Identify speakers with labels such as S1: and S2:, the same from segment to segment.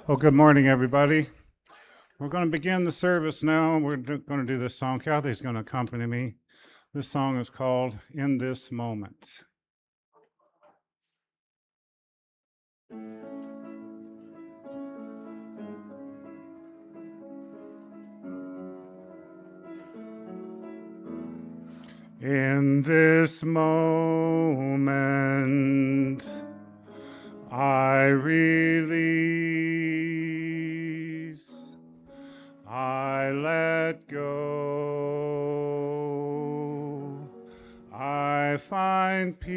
S1: Well, good morning, everybody. We're going to begin the service now. We're going to do this song. Kathy's going to accompany me. This song is called In This Moment. In this moment, I release, I let go, I find peace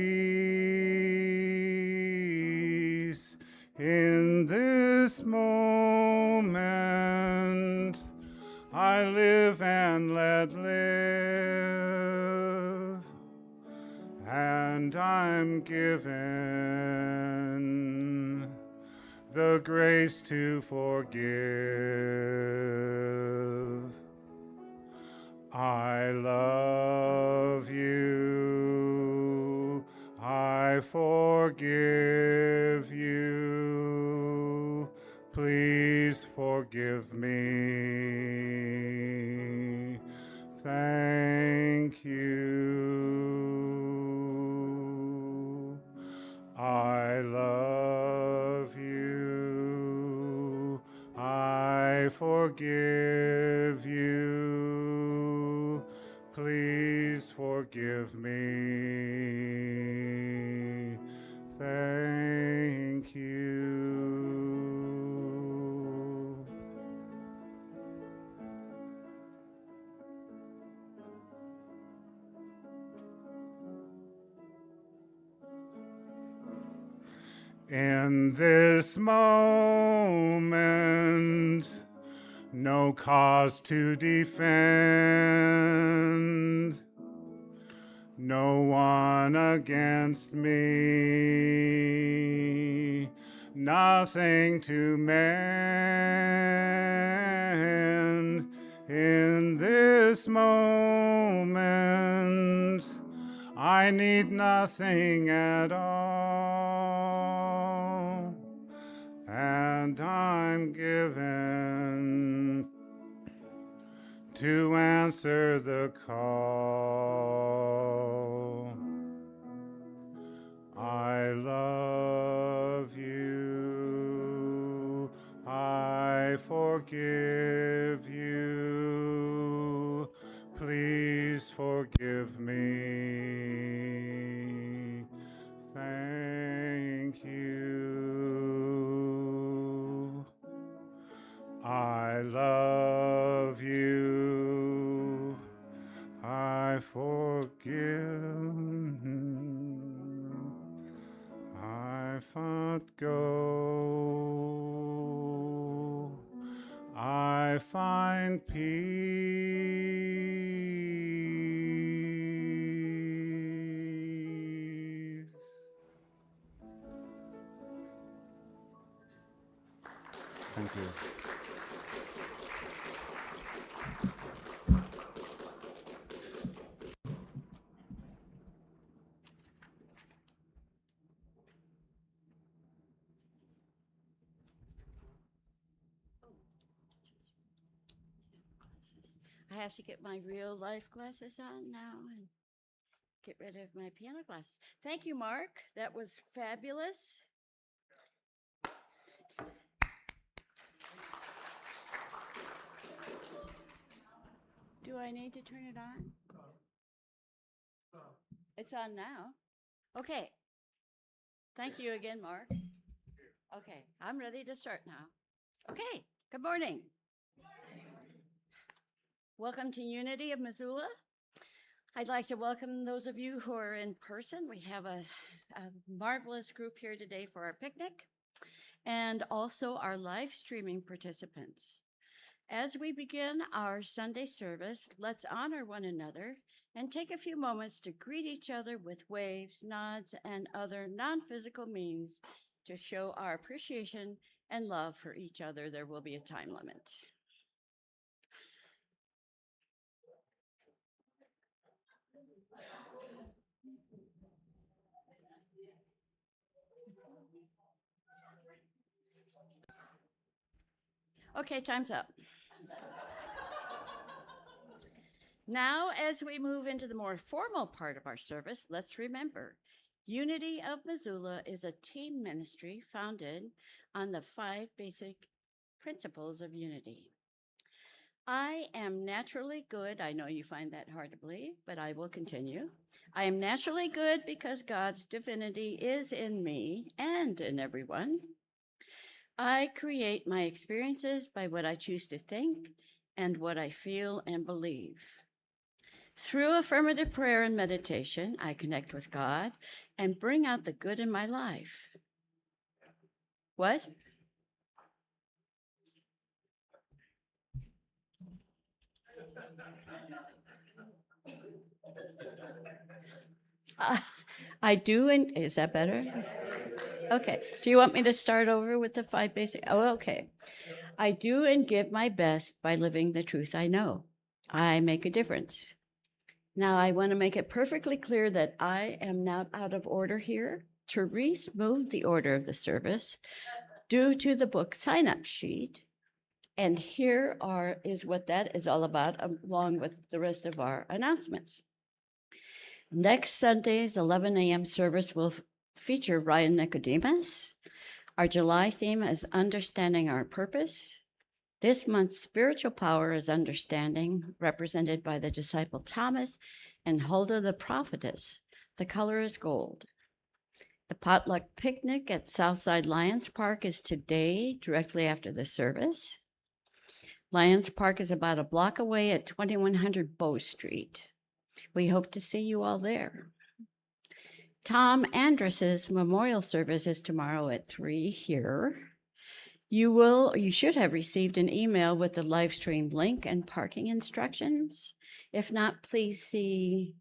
S1: in this moment. I live and let live, and I'm given the grace to forgive. I love you, I forgive you, please forgive me. Thank you. I love you, I forgive you, please forgive me. Thank you. In this moment, no cause to defend, no one against me, nothing to mend. In this moment, I need nothing at all, and I'm given to answer the call. I love you, I forgive you, please forgive me. Thank you. I love you, I forgive, I let go, I find peace. Thank you.
S2: I have to get my real life glasses on now and get rid of my piano glasses. Thank you, Mark. That was fabulous. Do I need to turn it on? It's on now. Okay. Thank you again, Mark. Okay, I'm ready to start now. Okay, good morning. Welcome to Unity of Missoula. I'd like to welcome those of you who are in person. We have a marvelous group here today for our picnic, and also our live streaming participants. As we begin our Sunday service, let's honor one another and take a few moments to greet each other with waves, nods, and other non-physical means to show our appreciation and love for each other. There will be a time limit. Okay, time's up. Now, as we move into the more formal part of our service, let's remember Unity of Missoula is a team ministry founded on the 5 basic principles of unity. I am naturally good. I know you find that hard to believe, but I will continue. I am naturally good because God's divinity is in me and in everyone. I create my experiences by what I choose to think and what I feel and believe. Through affirmative prayer and meditation, I connect with God and bring out the good in my life. What? I do, and is that better? Okay. Do you want me to start over with the 5 basic? Oh, okay. I do and give my best by living the truth I know. I make a difference. Now, I want to make it perfectly clear that I am not out of order here. Therese moved the order of the service due to the book sign-up sheet. And here is what that is all about, along with the rest of our announcements. Next Sunday's 11 a.m. service will feature Ryan Nicodemus. Our July theme is Understanding Our Purpose. This month's spiritual power is understanding, represented by the disciple Thomas and Huldah the prophetess. The color is gold. The potluck picnic at Southside Lions Park is today, directly after the service. Lions Park is about a block away at 2100 Bow Street. We hope to see you all there. Tom Andrus's memorial service is tomorrow at 3 here. You should have received an email with the live stream link and parking instructions. If not, please see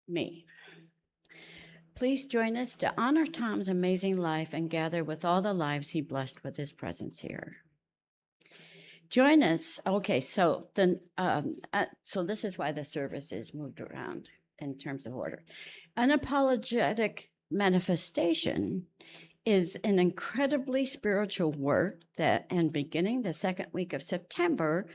S2: me. Please join us to honor Tom's amazing life and gather with all the lives he blessed with his presence here. Join us. Okay, so this is why the service is moved around in terms of order. Unapologetic manifestation is an incredibly spiritual work and beginning the second week of September,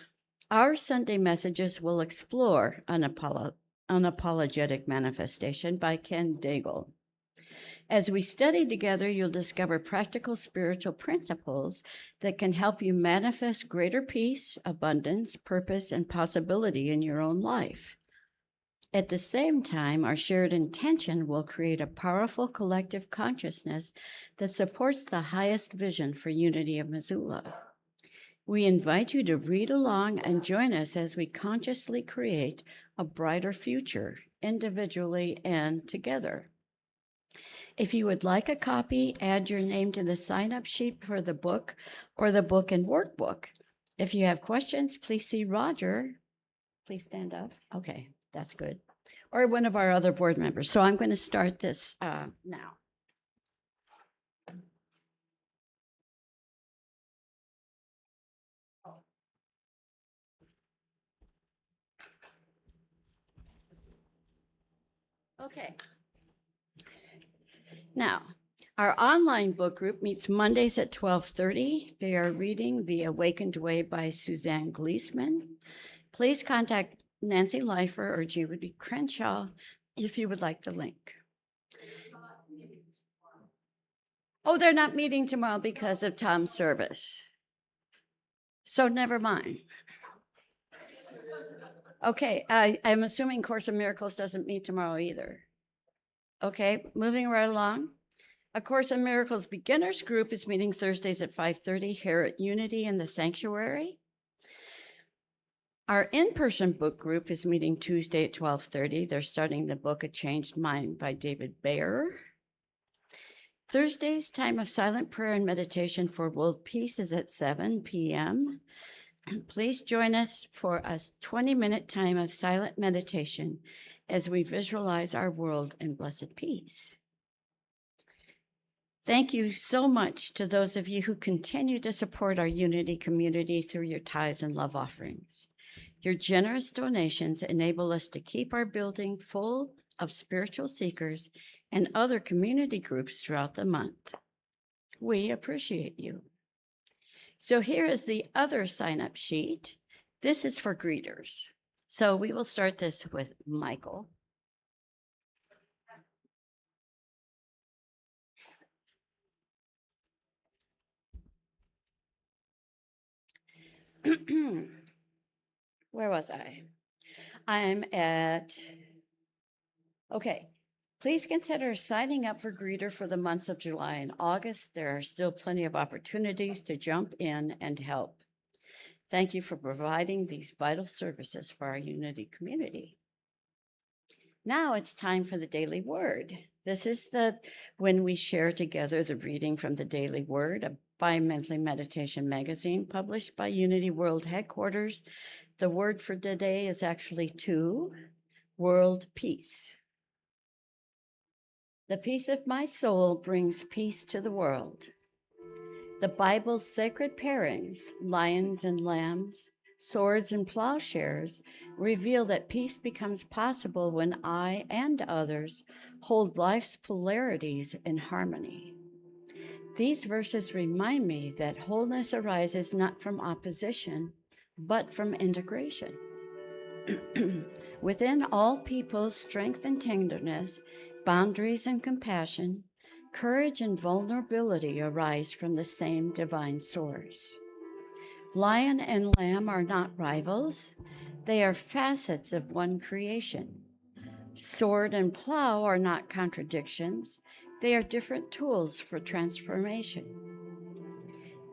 S2: our Sunday messages will explore Unapologetic Manifestation by Ken Daigle. As we study together, you'll discover practical spiritual principles that can help you manifest greater peace, abundance, purpose, and possibility in your own life. At the same time, our shared intention will create a powerful collective consciousness that supports the highest vision for Unity of Missoula. We invite you to read along and join us as we consciously create a brighter future, individually and together. If you would like a copy, add your name to the sign-up sheet for the book or the book and workbook. If you have questions, please see Roger. Please stand up. Okay, that's good. Or one of our other board members. So I'm going to start this now. Okay. Now, our online book group meets Mondays at 12:30. They are reading The Awakened Way by Suzanne Gleesman. Please contact Nancy Leifer or Judy Crenshaw if you would like the link. Oh, they're not meeting tomorrow because of Tom's service. So never mind. Okay, I'm assuming Course of Miracles doesn't meet tomorrow either. Okay, moving right along. A Course in Miracles beginners group is meeting Thursdays at 5:30 here at Unity in the sanctuary. Our in-person book group is meeting Tuesday at 12:30. They're starting the book A Changed Mind by David Bayer. Thursday's time of silent prayer and meditation for world peace is at 7 p.m. Please join us for a 20-minute time of silent meditation as we visualize our world in blessed peace. Thank you so much to those of you who continue to support our Unity community through your tithes and love offerings. Your generous donations enable us to keep our building full of spiritual seekers and other community groups throughout the month. We appreciate you. So here is the other sign-up sheet. This is for greeters. So we will start this with Michael. Where was I? I'm at, okay. Please consider signing up for greeter for the months of July and August. There are still plenty of opportunities to jump in and help. Thank you for providing these vital services for our Unity community. Now it's time for the daily word. This is when we share together the reading from the Daily Word, a bi-monthly meditation magazine published by Unity World Headquarters. The word for today is actually world peace. The peace of my soul brings peace to the world. The Bible's sacred pairings, lions and lambs, swords and plowshares, reveal that peace becomes possible when I and others hold life's polarities in harmony. These verses remind me that wholeness arises not from opposition, but from integration. Within all people's strength and tenderness, boundaries and compassion, courage and vulnerability arise from the same divine source. Lion and lamb are not rivals, they are facets of one creation. Sword and plow are not contradictions, they are different tools for transformation.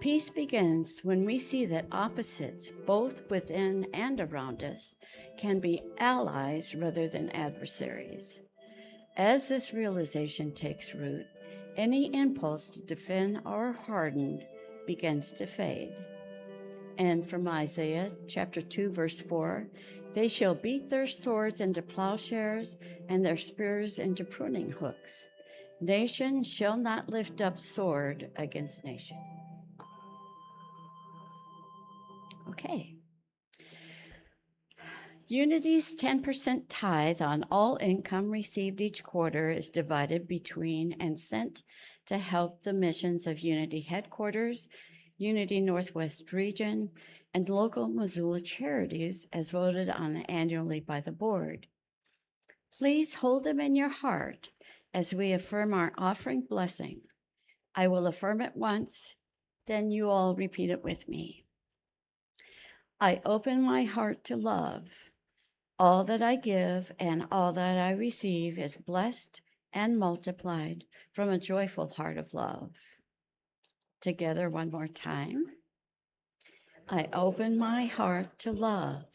S2: Peace begins when we see that opposites, both within and around us, can be allies rather than adversaries. As this realization takes root, any impulse to defend or harden begins to fade. And from Isaiah chapter 2, verse 4, they shall beat their swords into plowshares and their spears into pruning hooks. Nation shall not lift up sword against nation. Okay. Unity's 10% tithe on all income received each quarter is divided between and sent to help the missions of Unity Headquarters, Unity Northwest Region, and local Missoula charities as voted on annually by the board. Please hold them in your heart as we affirm our offering blessing. I will affirm it once, then you all repeat it with me. I open my heart to love. All that I give and all that I receive is blessed and multiplied from a joyful heart of love. Together one more time. I open my heart to love.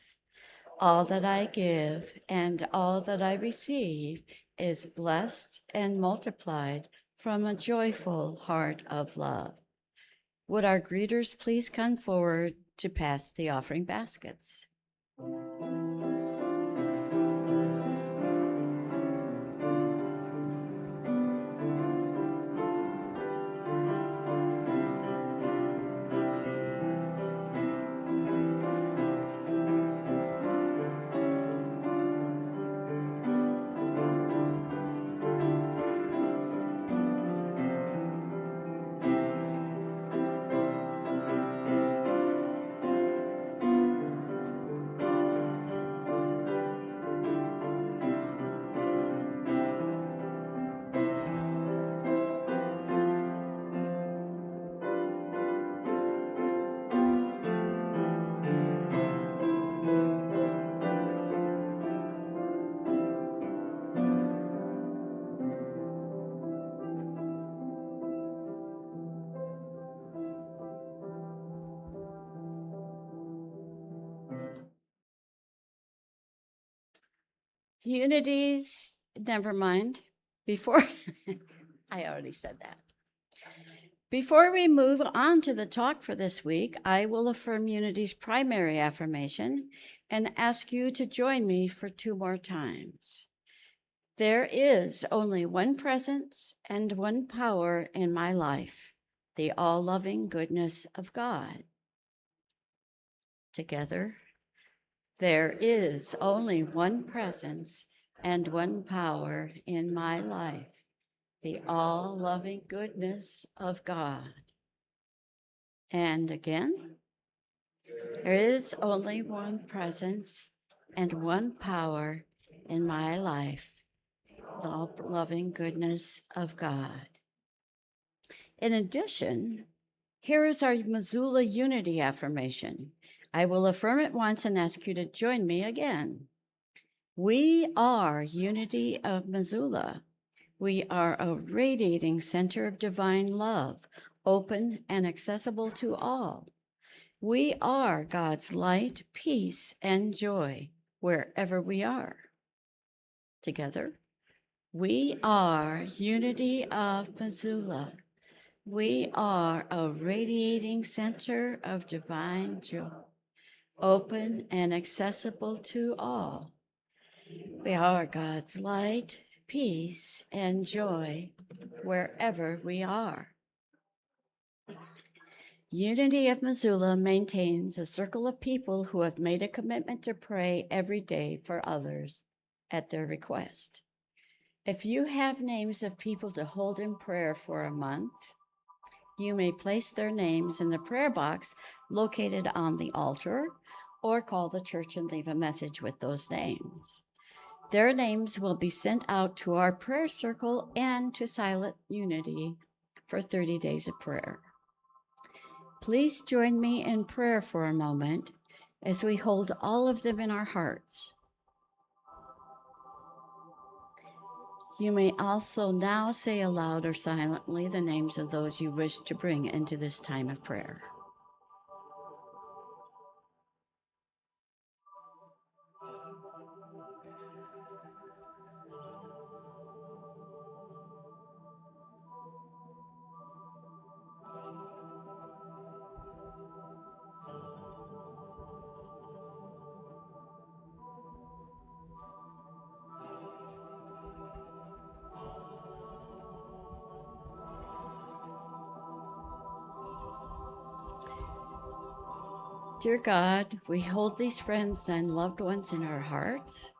S2: All that I give and all that I receive is blessed and multiplied from a joyful heart of love. Would our greeters please come forward to pass the offering baskets? Unities, never mind. Before, I already said that. Before we move on to the talk for this week, I will affirm Unity's primary affirmation and ask you to join me for 2 more times. There is only one presence and one power in my life, the all-loving goodness of God. Together, there is only one presence and one power in my life, the all-loving goodness of God. And again, there is only one presence and one power in my life, the loving goodness of God. In addition, here is our Missoula unity affirmation. I will affirm it once and ask you to join me again. We are unity of Missoula. We are a radiating center of divine love, open and accessible to all. We are God's light, peace, and joy wherever we are. Together, we are unity of Missoula. We are a radiating center of divine joy, open and accessible to all. We are God's light, peace, and joy wherever we are. Unity of Missoula maintains a circle of people who have made a commitment to pray every day for others at their request. If you have names of people to hold in prayer for a month, you may place their names in the prayer box located on the altar or call the church and leave a message with those names. Their names will be sent out to our prayer circle and to Silent Unity for 30 days of prayer. Please join me in prayer for a moment as we hold all of them in our hearts. You may also now say aloud or silently the names of those you wish to bring into this time of prayer. Dear God, we hold these friends and loved ones in our hearts.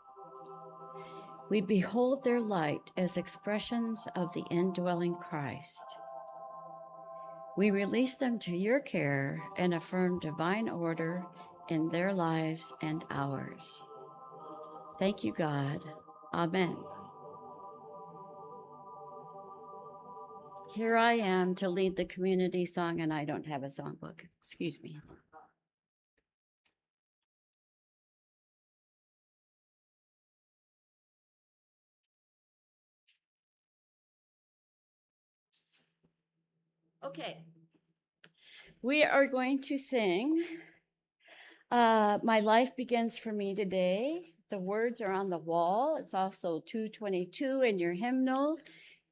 S2: We behold their light as expressions of the indwelling Christ. We release them to your care and affirm divine order in their lives and ours. Thank you, God. Amen. Here I am to lead the community song, and I don't have a songbook. Excuse me. Okay. We are going to sing My Life Begins for Me Today. The words are on the wall. It's also 222 in your hymnal.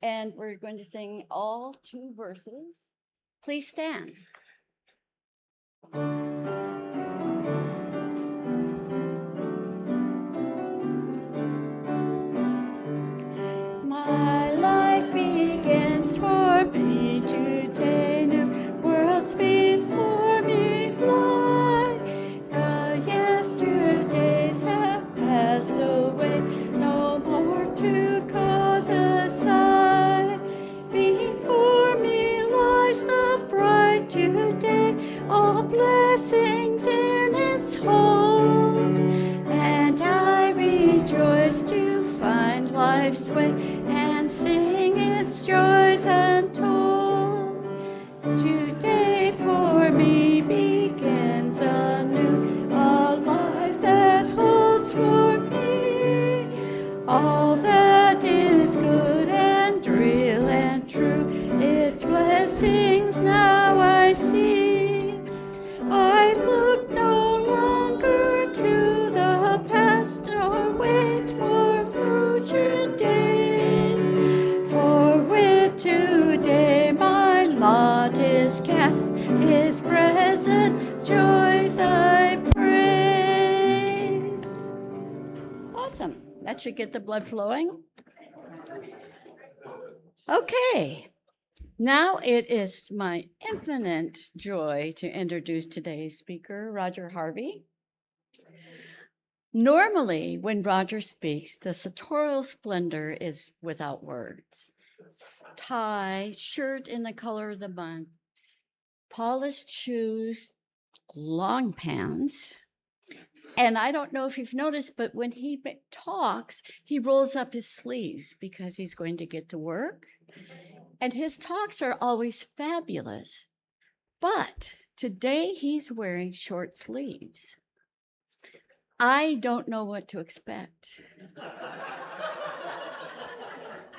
S2: And we're going to sing all 2 verses. Please stand. My life begins for me today, new worlds before me lie. The yesterdays have passed away, no more to cause a sigh. Before me lies the bright today, all blessings in its hold, and I rejoice to find life's way and sing its joys untold. Today for me begins anew, a life that holds for me all that is good and real and true. Its blessings now I see. I look no longer to the past nor wait for future days, for with today my lot is cast, its present joys I praise. Awesome. That should get the blood flowing. Okay. Now it is my infinite joy to introduce today's speaker, Roger Harvey. Normally, when Roger speaks, the sartorial splendor is without words. Tie, shirt in the color of the month, polished shoes, long pants. And I don't know if you've noticed, but when he talks, he rolls up his sleeves because he's going to get to work. And his talks are always fabulous. But today he's wearing short sleeves. I don't know what to expect.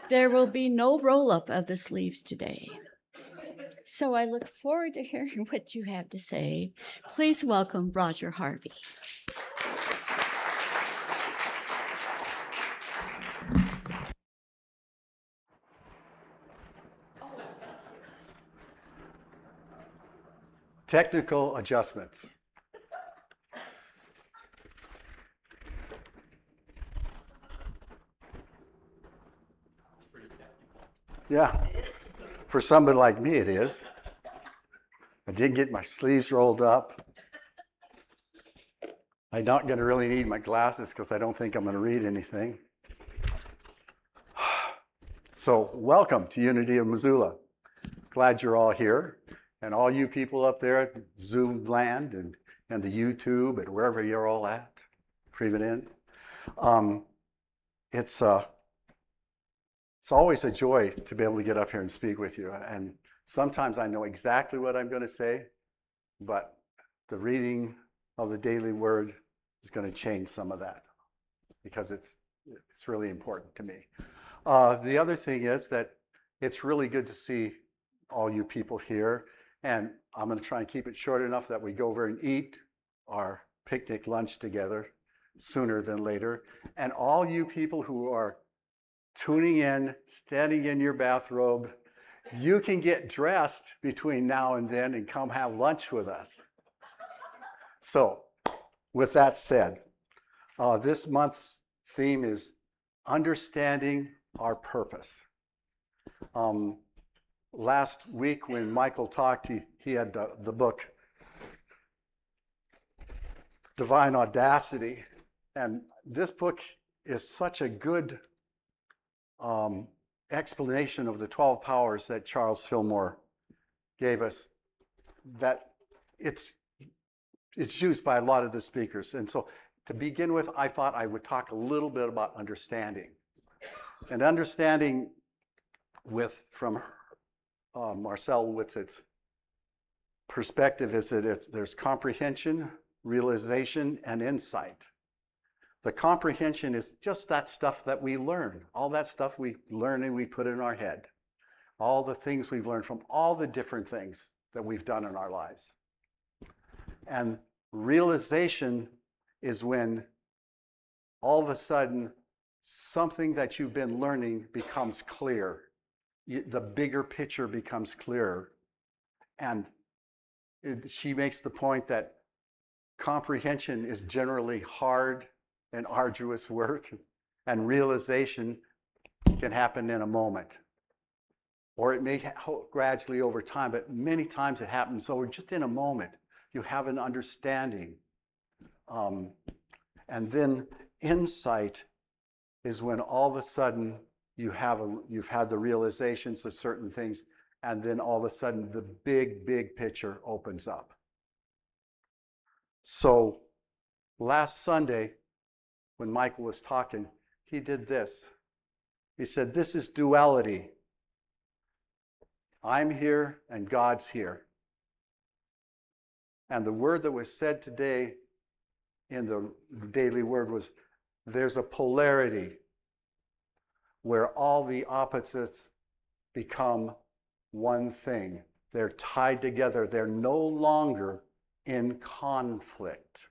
S2: There will be no roll-up of the sleeves today. So I look forward to hearing what you have to say. Please welcome Roger Harvey.
S3: Technical adjustments. Yeah, for somebody like me it is. I did get my sleeves rolled up. I'm not going to really need my glasses because I don't think I'm going to read anything. So welcome to Unity of Missoula. Glad you're all here. And all you people up there at Zoom land and the YouTube and wherever you're all at, creeping in. It's always a joy to be able to get up here and speak with you. And sometimes I know exactly what I'm going to say, but the reading of the daily word is going to change some of that because it's really important to me. The other thing is that it's really good to see all you people here. And I'm going to try and keep it short enough that we go over and eat our picnic lunch together sooner than later. And all you people who are tuning in, standing in your bathrobe, you can get dressed between now and then and come have lunch with us. So, with that said, this month's theme is understanding our purpose. Last week when Michael talked, he had the book Divine Audacity, and this book is such a good explanation of the 12 powers that Charles Fillmore gave us, that it's used by a lot of the speakers. And so to begin with, I thought I would talk a little bit about understanding. And understanding from Marcel Witzig's perspective is that there's comprehension, realization, and insight. The comprehension is just that stuff that we learn, all that stuff we learn and we put in our head, all the things we've learned from all the different things that we've done in our lives. And realization is when all of a sudden something that you've been learning becomes clear. The bigger picture becomes clearer. And she makes the point that comprehension is generally hard and arduous work, and realization can happen in a moment. Or it may gradually over time, but many times it happens. So just in a moment, you have an understanding. And then insight is when all of a sudden you've had the realizations of certain things, and then all of a sudden the big picture opens up. So last Sunday, when Michael was talking, he did this. He said, this is duality. I'm here and God's here. And the word that was said today in the daily word was, there's a polarity where all the opposites become one thing. They're tied together. They're no longer in conflict.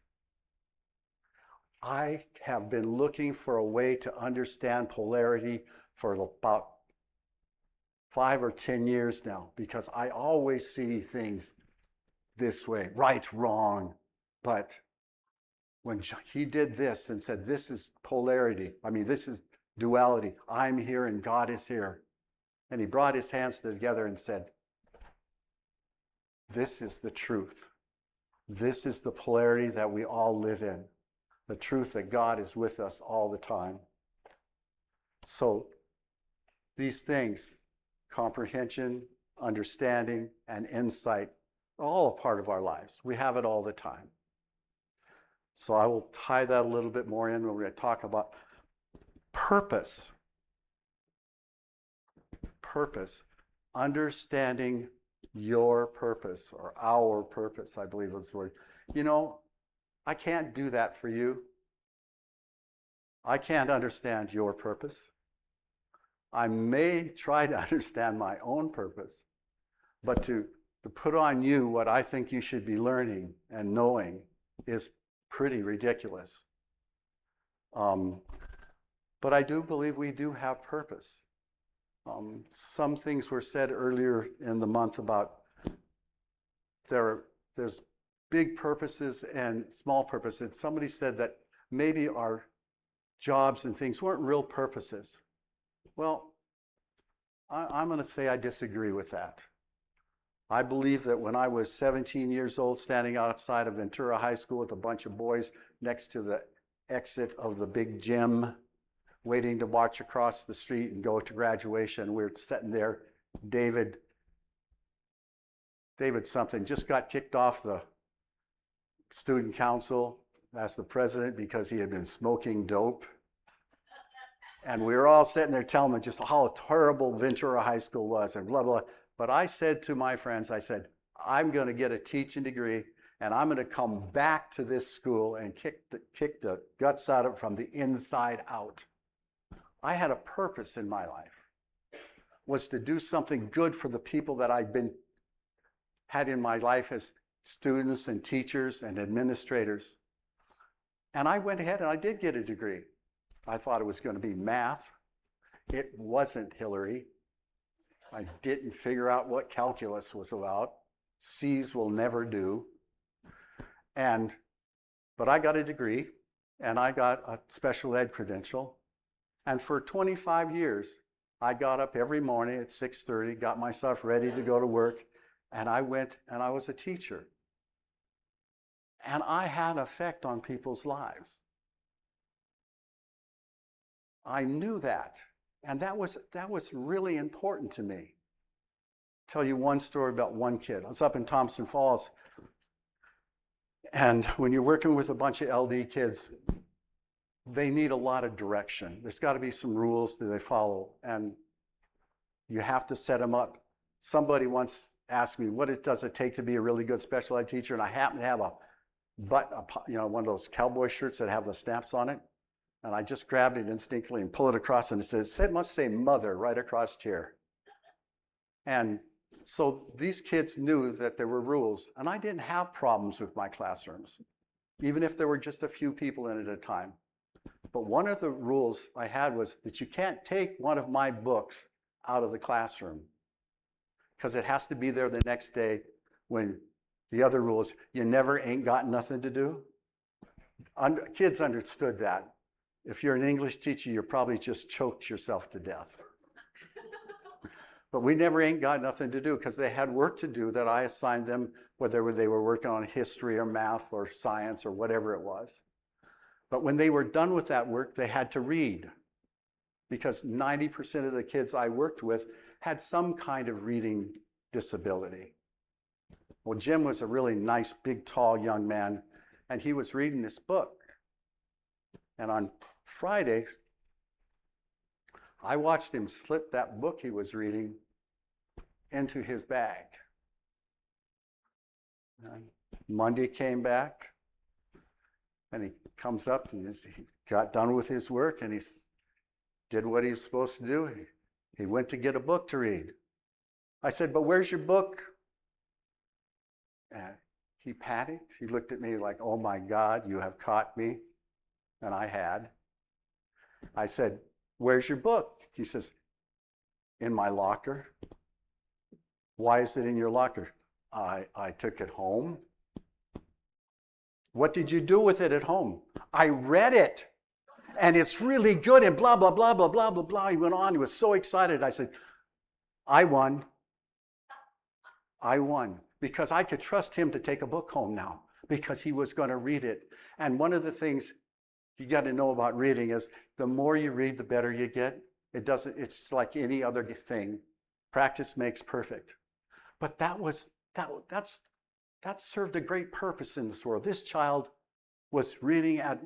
S3: I have been looking for a way to understand polarity for about 5 or 10 years now, because I always see things this way, right, wrong. But when he did this and said, this is polarity, this is duality, I'm here and God is here. And he brought his hands together and said, this is the truth. This is the polarity that we all live in. The truth that God is with us all the time. So these things, comprehension, understanding, and insight, all a part of our lives. We have it all the time. So I will tie that a little bit more in when we're going to talk about purpose. Purpose. Understanding your purpose, or our purpose, I believe was the word. You know, I can't do that for you. I can't understand your purpose. I may try to understand my own purpose, but to put on you what I think you should be learning and knowing is pretty ridiculous. But I do believe we do have purpose. Some things were said earlier in the month about there's big purposes and small purposes. Somebody said that maybe our jobs and things weren't real purposes. Well, I'm going to say I disagree with that. I believe that when I was 17 years old, standing outside of Ventura High School with a bunch of boys next to the exit of the big gym, waiting to watch across the street and go to graduation, we were sitting there. David something just got kicked off the student council as the president because he had been smoking dope. And we were all sitting there telling them just how terrible Ventura High School was and blah, blah. But I said to my friends, I said, I'm going to get a teaching degree and I'm going to come back to this school and kick the guts out of it from the inside out. I had a purpose in my life, was to do something good for the people that had in my life as students and teachers and administrators. And I went ahead and I did get a degree. I thought it was going to be math. It wasn't, Hillary. I didn't figure out what calculus was about. C's will never do. But I got a degree and I got a special ed credential. And for 25 years, I got up every morning at 6:30, got myself ready to go to work, and I went and I was a teacher. And I had an effect on people's lives. I knew that. And that was really important to me. Tell you one story about one kid. I was up in Thompson Falls. And when you're working with a bunch of LD kids, they need a lot of direction. There's got to be some rules that they follow. And you have to set them up. Somebody once asked me, what does it take to be a really good special ed teacher? And I happen to have one of those cowboy shirts that have the snaps on it. And I just grabbed it instinctively and pulled it across, and it must say mother right across here. And so these kids knew that there were rules, and I didn't have problems with my classrooms, even if there were just a few people in it at a time. But one of the rules I had was that you can't take one of my books out of the classroom, because it has to be there the next day. When the other rule is you never ain't got nothing to do. Kids understood that. If you're an English teacher, you probably just choked yourself to death. But we never ain't got nothing to do, because they had work to do that I assigned them, whether they were working on history or math or science or whatever it was. But when they were done with that work, they had to read, because 90% of the kids I worked with had some kind of reading disability. Well, Jim was a really nice, big, tall young man, and he was reading this book. And on Friday, I watched him slip that book he was reading into his bag. And Monday came back, and he comes up and he got done with his work, and he did what he was supposed to do. He went to get a book to read. I said, but where's your book? And he panicked. He looked at me like, oh my God, you have caught me. And I had. I said, where's your book? He says, in my locker. Why is it in your locker? I took it home. What did you do with it at home? I read it. And it's really good and blah, blah, blah, blah, blah, blah, blah. He went on. He was so excited. I said, I won. I won. Because I could trust him to take a book home now, because he was going to read it. And one of the things you got to know about reading is the more you read, the better you get. It's like any other thing. Practice makes perfect. But that's that served a great purpose in this world. This child was reading at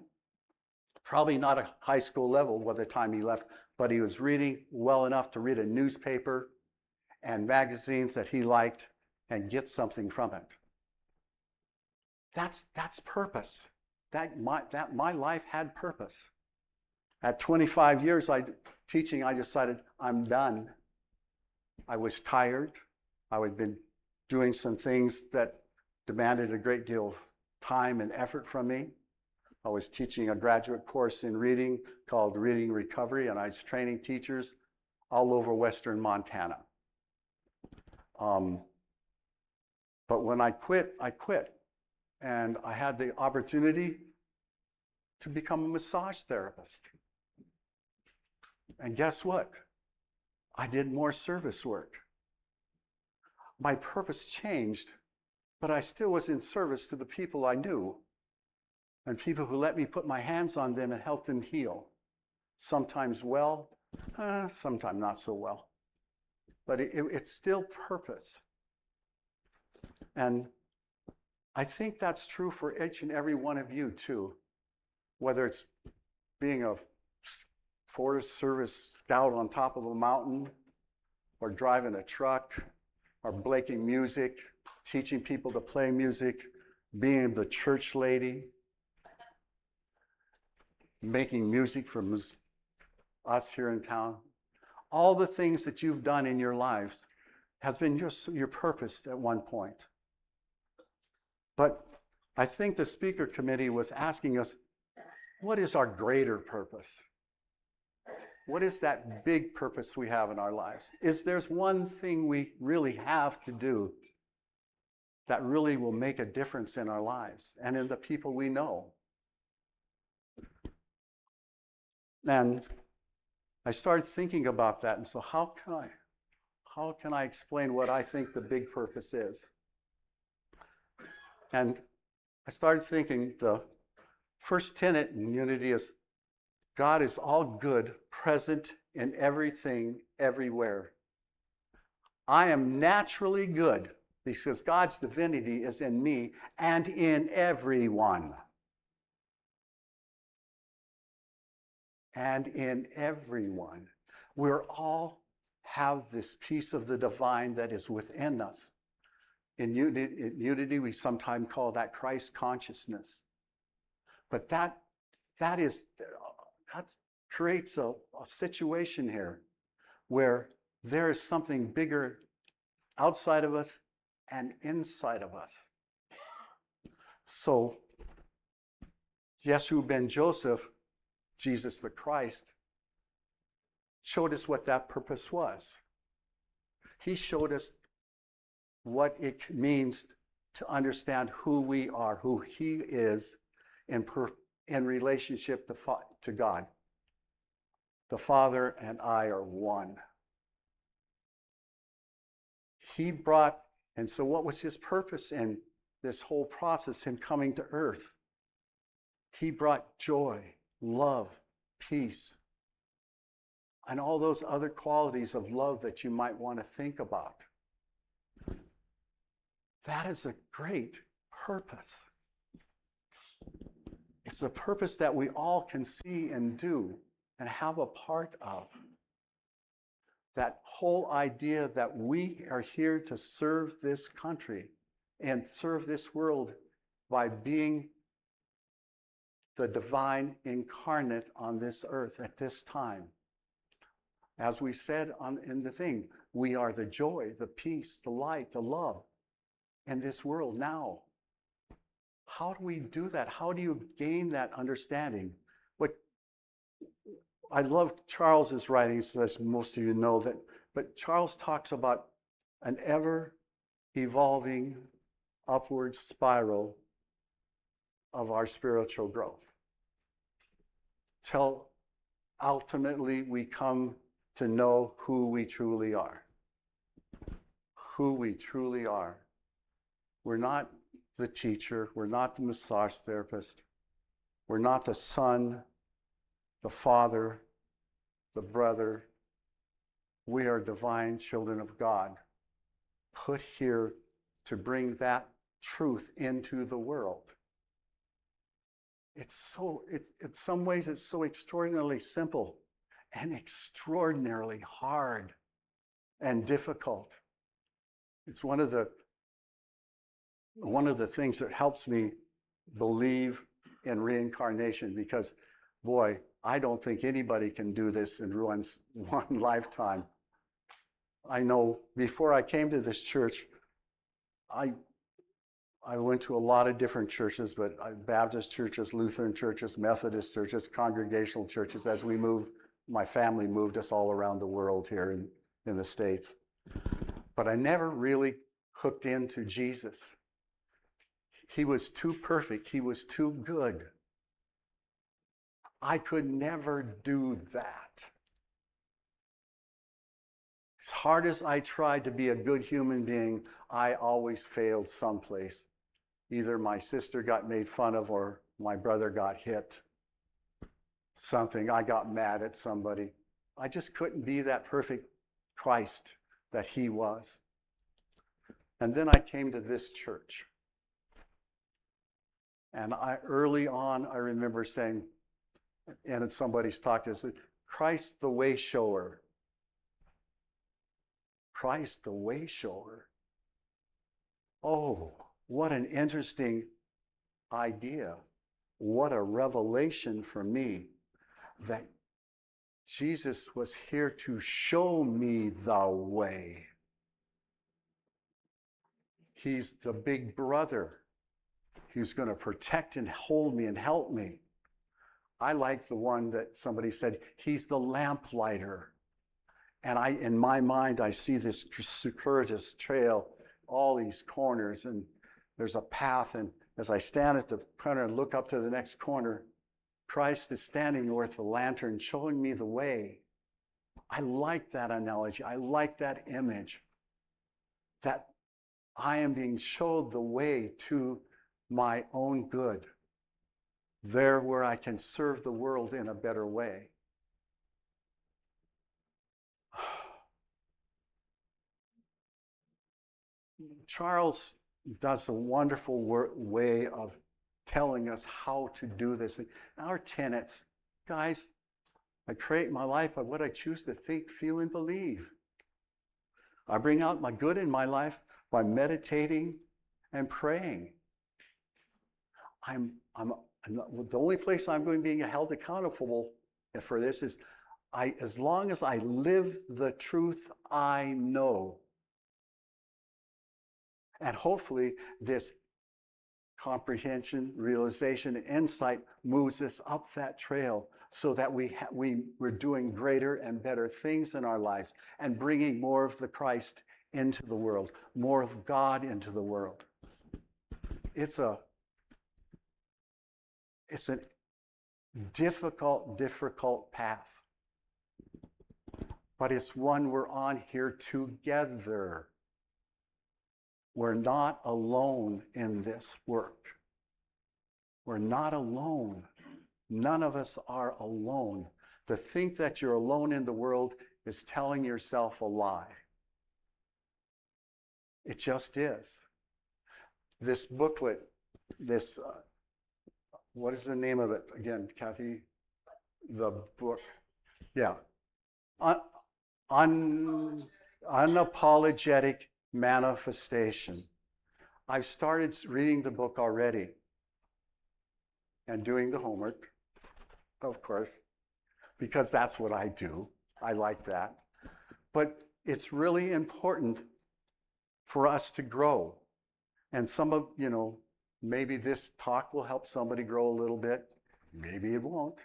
S3: probably not a high school level by the time he left, but he was reading well enough to read a newspaper and magazines that he liked and get something from it. That's purpose. My life had purpose. At 25 years teaching, I decided I'm done. I was tired. I had been doing some things that demanded a great deal of time and effort from me. I was teaching a graduate course in reading called Reading Recovery, and I was training teachers all over Western Montana. But when I quit, I quit. And I had the opportunity to become a massage therapist. And guess what? I did more service work. My purpose changed, but I still was in service to the people I knew and people who let me put my hands on them and help them heal. Sometimes well, sometimes not so well. But it's still purpose. And I think that's true for each and every one of you too. Whether it's being a Forest Service scout on top of a mountain, or driving a truck, or making music, teaching people to play music, being the church lady, making music for us here in town. All the things that you've done in your lives has been your purpose at one point. But I think the speaker committee was asking us, what is our greater purpose? What is that big purpose we have in our lives? There's one thing we really have to do that really will make a difference in our lives and in the people we know. And I started thinking about that. And so how can I explain what I think the big purpose is? And I started thinking the first tenet in unity is God is all good, present in everything, everywhere. I am naturally good because God's divinity is in me and in everyone. And in everyone. We all have this piece of the divine that is within us. In unity, we sometimes call that Christ consciousness. But that creates a situation here where there is something bigger outside of us and inside of us. So, Yeshua ben Joseph, Jesus the Christ, showed us what that purpose was. He showed us what it means to understand who we are, who he is in relationship to God. The Father and I are one. He brought, and so what was his purpose in this whole process, him coming to earth? He brought joy, love, peace, and all those other qualities of love that you might want to think about. That is a great purpose. It's a purpose that we all can see and do and have a part of. That whole idea that we are here to serve this country and serve this world by being the divine incarnate on this earth at this time. As we said in the thing, we are the joy, the peace, the light, the love in this world now. How do we do that? How do you gain that understanding? I love Charles's writings, as most of you know that, but Charles talks about an ever-evolving upward spiral of our spiritual growth. Till ultimately we come to know who we truly are. Who we truly are. We're not the teacher. We're not the massage therapist. We're not the son, the father, the brother. We are divine children of God, put here to bring that truth into the world. In some ways, it's so extraordinarily simple and extraordinarily hard and difficult. It's one of the things that helps me believe in reincarnation, because, boy, I don't think anybody can do this in one lifetime. I know before I came to this church, I went to a lot of different churches, but Baptist churches, Lutheran churches, Methodist churches, Congregational churches. As we moved, my family moved us all around the world here in the States. But I never really hooked into Jesus. He was too perfect. He was too good. I could never do that. As hard as I tried to be a good human being, I always failed someplace. Either my sister got made fun of or my brother got hit. Something, I got mad at somebody. I just couldn't be that perfect Christ that he was. And then I came to this church. And early on, I remember saying, and somebody's talked to us, Christ the way shower. Christ the way shower. Oh, what an interesting idea. What a revelation for me that Jesus was here to show me the way. He's the big brother. He's going to protect and hold me and help me. I like the one that somebody said, he's the lamplighter. And in my mind, I see this circuitous trail, all these corners, and there's a path. And as I stand at the corner and look up to the next corner, Christ is standing with the lantern showing me the way. I like that analogy. I like that image, that I am being showed the way to my own good, there where I can serve the world in a better way. Charles does a wonderful way of telling us how to do this. Our tenets, guys, I create my life by what I choose to think, feel, and believe. I bring out my good in my life by meditating and praying. The only place I'm going to be held accountable for this is as long as I live the truth I know. And hopefully this comprehension, realization, and insight moves us up that trail so that we're doing greater and better things in our lives and bringing more of the Christ into the world, more of God into the world. It's a difficult path, but it's one we're on here together. We're not alone in this work. We're not alone. None of us are alone. To think that you're alone in the world is telling yourself a lie. It just is. This booklet, what is the name of it again, Kathy? The book. Yeah. Unapologetic Manifestation. I've started reading the book already and doing the homework, of course, because that's what I do. I like that. But it's really important for us to grow. And maybe this talk will help somebody grow a little bit. Maybe it won't.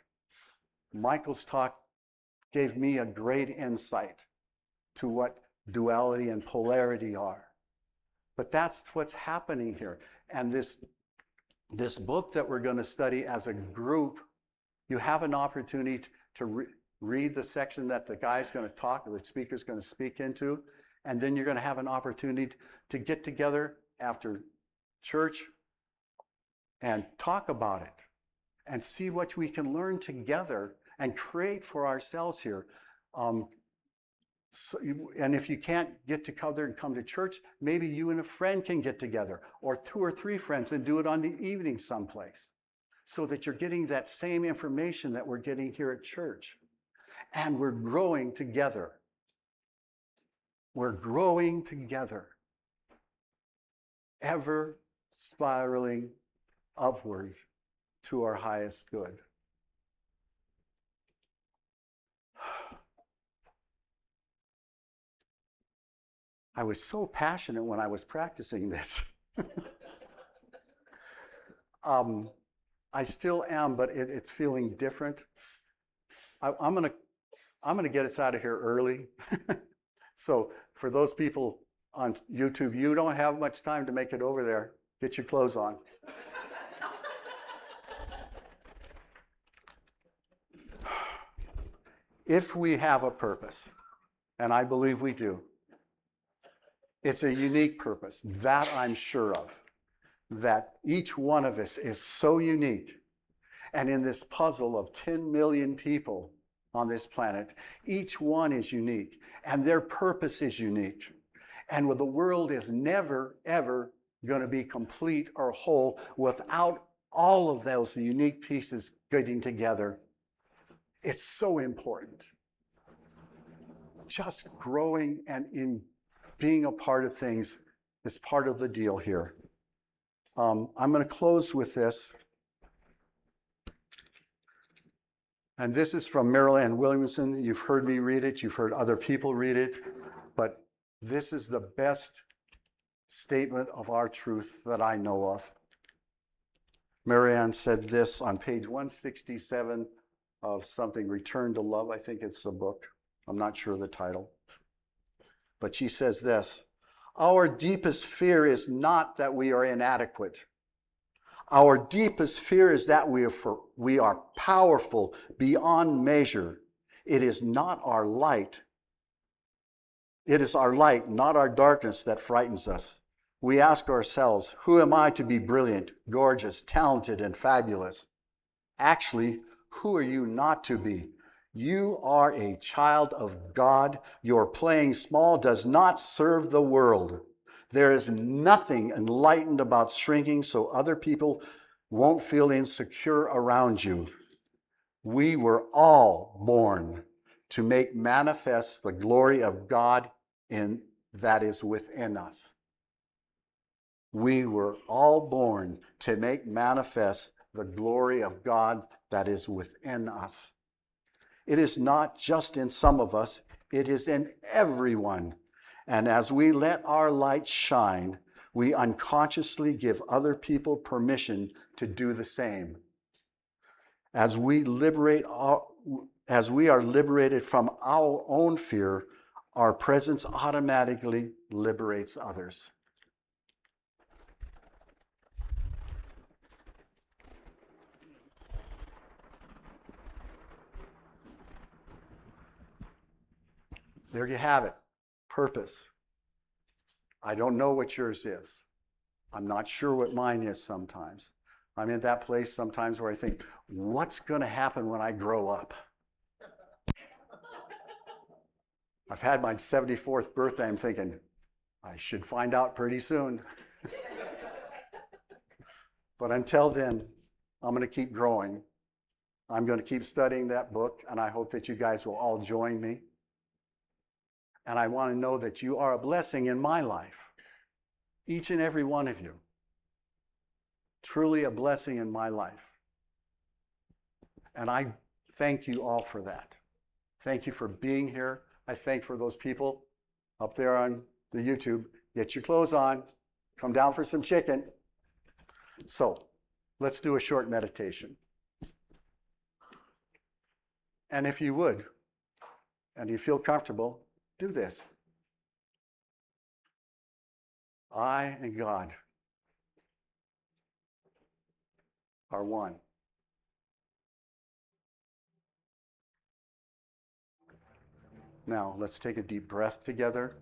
S3: Michael's talk gave me a great insight to what duality and polarity are. But that's what's happening here. And this book that we're going to study as a group, you have an opportunity to read the section that the guy's going to talk, or the speaker's going to speak into, and then you're going to have an opportunity to get together after church and talk about it and see what we can learn together and create for ourselves here. So and if you can't get together and come to church, maybe you and a friend can get together, or 2 or 3 friends, and do it on the evening someplace, so that you're getting that same information that we're getting here at church. And we're growing together. We're growing together, ever spiraling upward to our highest good. I was so passionate when I was practicing this. I still am, but it's feeling different. I'm gonna get us out of here early. So for those people on YouTube, you don't have much time to make it over there. Get your clothes on. If we have a purpose, and I believe we do, it's a unique purpose, that I'm sure of, that each one of us is so unique. And in this puzzle of 10 million people on this planet, each one is unique, and their purpose is unique. And the world is never, ever going to be complete or whole without all of those unique pieces getting together. It's so important. Just growing and in being a part of things is part of the deal here. I'm going to close with this. And this is from Marilyn Williamson. You've heard me read it. You've heard other people read it. But this is the best statement of our truth that I know of. Marianne said this on page 167 of something, Return to Love. I think it's a book. I'm not sure of the title. But she says this: our deepest fear is not that we are inadequate. Our deepest fear is that we are powerful beyond measure. It is not our light. It is our light, not our darkness, that frightens us. We ask ourselves, who am I to be brilliant, gorgeous, talented, and fabulous? Actually, who are you not to be? You are a child of God. Your playing small does not serve the world. There is nothing enlightened about shrinking so other people won't feel insecure around you. We were all born to make manifest the glory of God that is within us. We were all born to make manifest the glory of God that is within us. It is not just in some of us, it is in everyone. And as we let our light shine, we unconsciously give other people permission to do the same. As we are liberated from our own fear, our presence automatically liberates others. There you have it. Purpose. I don't know what yours is. I'm not sure what mine is sometimes. I'm in that place sometimes where I think, what's going to happen when I grow up? I've had my 74th birthday. I'm thinking, I should find out pretty soon. But until then, I'm going to keep growing. I'm going to keep studying that book, and I hope that you guys will all join me. And I want to know that you are a blessing in my life. Each and every one of you. Truly a blessing in my life. And I thank you all for that. Thank you for being here. I thank for those people up there on the YouTube. Get your clothes on. Come down for some chicken. So let's do a short meditation. And if you would, and you feel comfortable, do this. I and God are one. Now, let's take a deep breath together.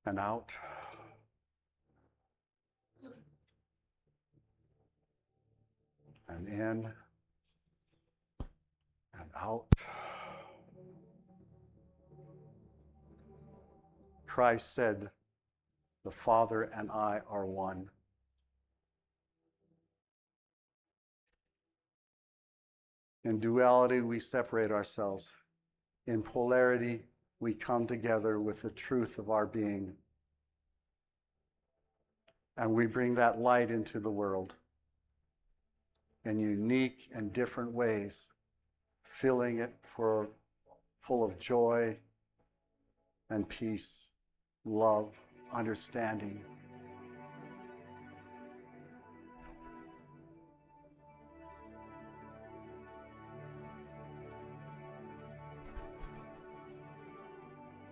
S3: And out. And in. And out. Christ said, "The Father and I are one." In duality, we separate ourselves. In polarity, we come together with the truth of our being. And we bring that light into the world in unique and different ways, filling it full of joy and peace, love, understanding.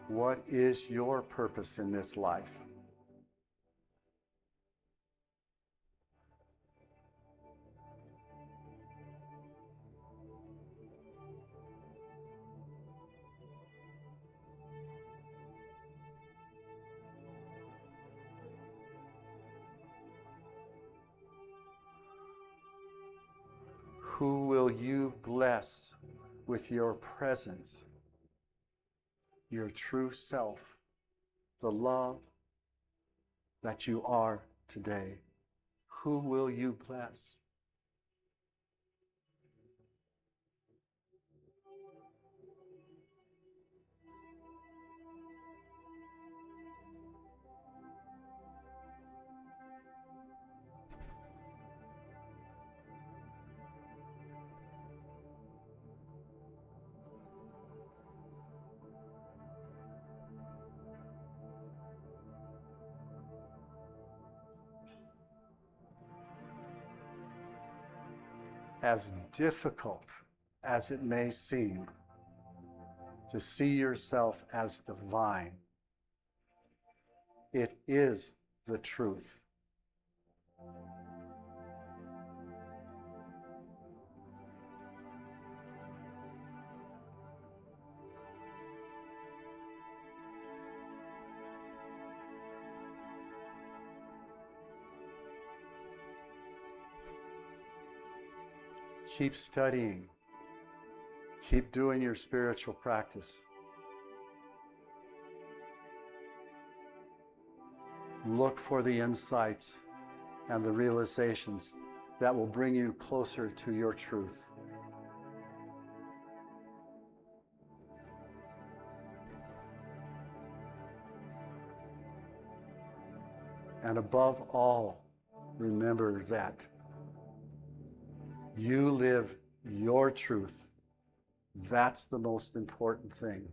S3: What is your purpose in this life? Who will you bless with your presence? Your true self, the love that you are today. Who will you bless? As difficult as it may seem to see yourself as divine, it is the truth. Keep studying. Keep doing your spiritual practice. Look for the insights and the realizations that will bring you closer to your truth. And above all, remember that you live your truth. That's the most important thing.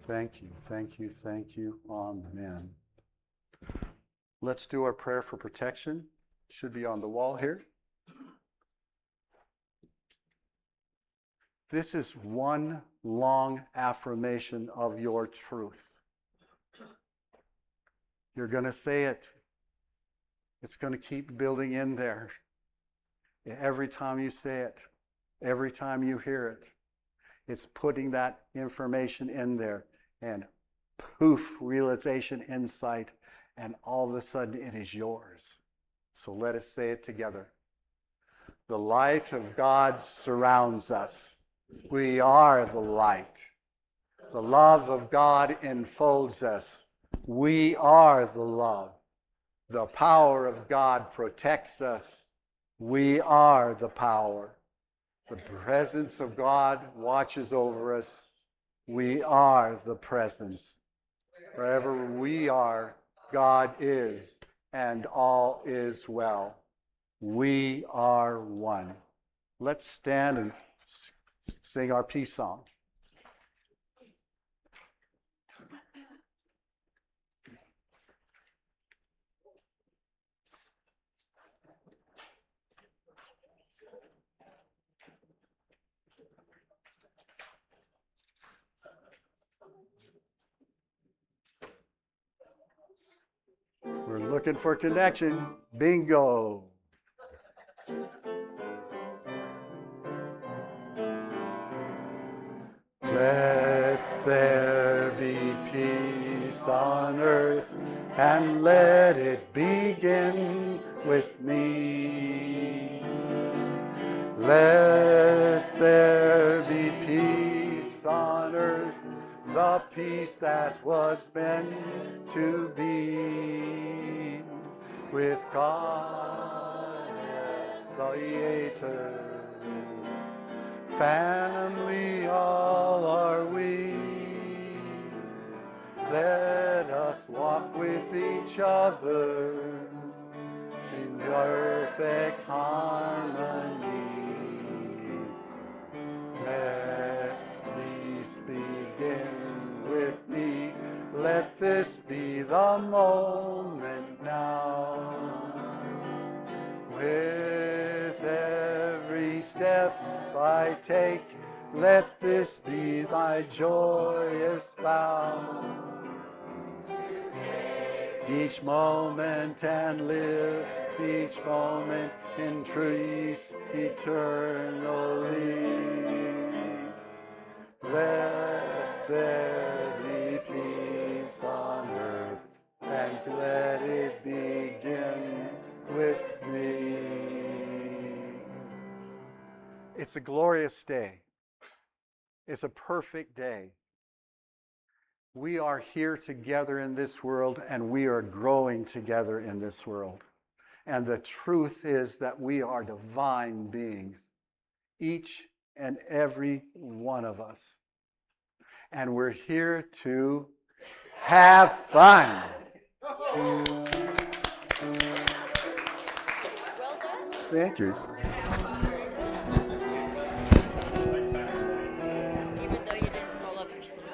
S3: Thank you, thank you, thank you. Amen. Let's do our prayer for protection. Should be on the wall here. This is one long affirmation of your truth. You're going to say it. It's going to keep building in there. Every time you say it, every time you hear it, it's putting that information in there. And poof, realization, insight, and all of a sudden it is yours. So let us say it together. The light of God surrounds us. We are the light. The love of God enfolds us. We are the love. The power of God protects us. We are the power. The presence of God watches over us. We are the presence. Wherever we are, God is, and all is well. We are one. Let's stand and sing our peace song. We're looking for connection. Bingo. Let and let it begin with me. Let there be peace on earth, the peace that was meant to be, with God as Creator. Family all are we. Let us walk with each other in perfect harmony. Let peace begin with me. Let this be the moment now. With every step I take, let this be my joyous vow. Each moment and live each moment in truth eternally. Let there be peace on earth, and let it begin with me. It's a glorious day. It's a perfect day. We are here together in this world, and we are growing together in this world. And the truth is that we are divine beings, each and every one of us. And we're here to have fun.
S2: Well done.
S3: Thank you.
S2: Even though you didn't roll up your sleeve.